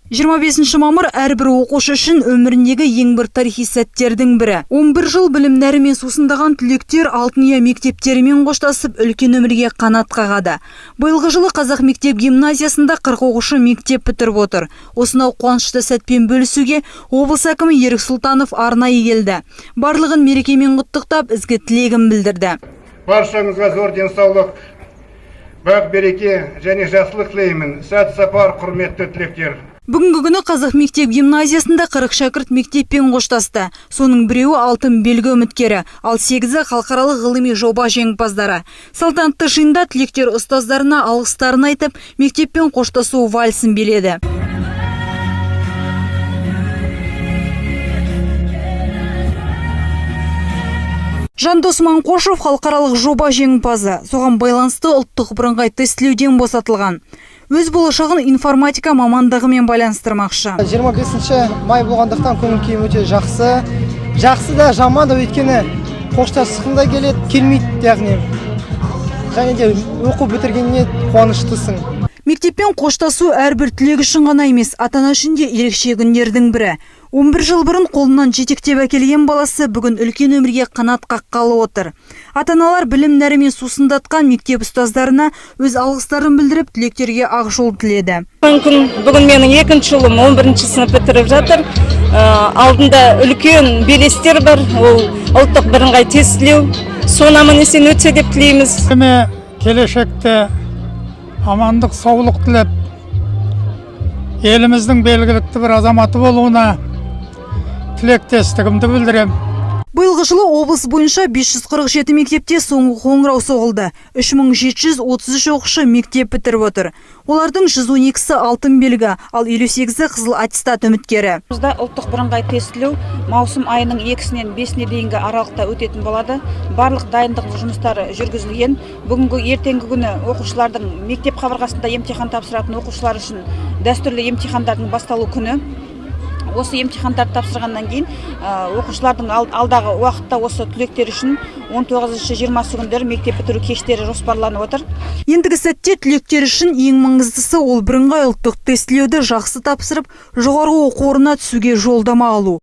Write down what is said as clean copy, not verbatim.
25 мамыр әрбір оқушы үшін өміріндегі ең бір тарихи сәттердің бірі. 11 жыл білім нәрімен сусындаған түлектер Алтын-Ұя мектептерімен қоштасып, үлкен өмірге қанат қағады. Биылғы жылы Қазақ мектеп гимназиясында 40 оқушы мектеп бітіріп отыр. Осынау қуанышты сәтпен бөлісуге облыс әкімі Ерік Сұлтанов арнайы келді. Барлығын мерекемен құттықтап, ізгі тілегін білдірді. Баршаңызға зор денсаулық, бақ береке және жақсылық тілеймін. Сәт сапар, құрметті түлектер. Бүгінгі күні Қазақ мектеп гимназиясында 40 шәкірт мектеппен қоштасты. Соның біреуі алтын белгі үміткері, ал 8-і халықаралық ғылыми жоба жеңімпаздары. Салтанатты жиында түлектер ұстаздарына алғыстарын айтып, мектеппен қоштасу вальсін биледі. Жандос Манқошев халықаралық жоба жеңімпазы. Соған байланысты ұлттық бірыңғай тестілеуден босатылған. Өз болашағын информатика мамандығымен байланыстырмақшы. 25 май болғандықтан көңіл күйім өте жақсы. Жақсы да, жаман да, өйткені қоштасқым да келеді, келмейді, яғни. Және де оқу бітіргеніне қуаныштысың. Мектеппен қоштасу әрбір түлек үшін ғана емес, ата-ана үшін де ерекше күндердің бірі. 11 жыл бұрын қолынан жетектеп әкелген баласы бүгін үлкен өмірге қанат қаққалы отыр. Ата-аналар білім нәрімен сусындатқан мектеп ұстаздарына өз алғыстарын білдіріп, түлектерге ақ жол тіледі. Бүгін менің 2-ші ұлым 11-ші сынып бітіріп жатыр. Алдында үлкен белестер бар, ол ұлттық бірыңғай тестілеу. Соны аман-есен өтсе деп тілейміз. Келешекте амандық, саулық тілеп, еліміздің белгілікті бір азаматы болуына тілектестігімді білдірем. Биылғы жылы облыс бойынша 547 мектепте соңғы қоңырау соғылды. 3733 оқушы мектеп бітіріп отыр. Олардың 112-сі алтын белгі, ал 58-і қызыл аттестат үміткері. Бізде ұлттық бірыңғай тестілеу маусым айының 2-сінен 5-іне дейінгі аралықта өтетін болады. Барлық дайындық жұмыстары жүргізілген. Бүгінгі ертеңгі күні оқушылардың мектеп қабырғасында емтихан тапсыратын оқушылар үшін дәстүрлі емтихандардың басталу күні. Осы емтихандарды тапсырғаннан кейін оқушылардың алдағы уақытта осы түлектер үшін 19-20 күндер мектеп бітіру кештері жоспарланып отыр. Ендігі сәтте түлектер үшін ең маңыздысы ол бірыңғай ұлттық тестілеуді жақсы тапсырып, жоғарғы оқу орнына түсуге жолдама алу.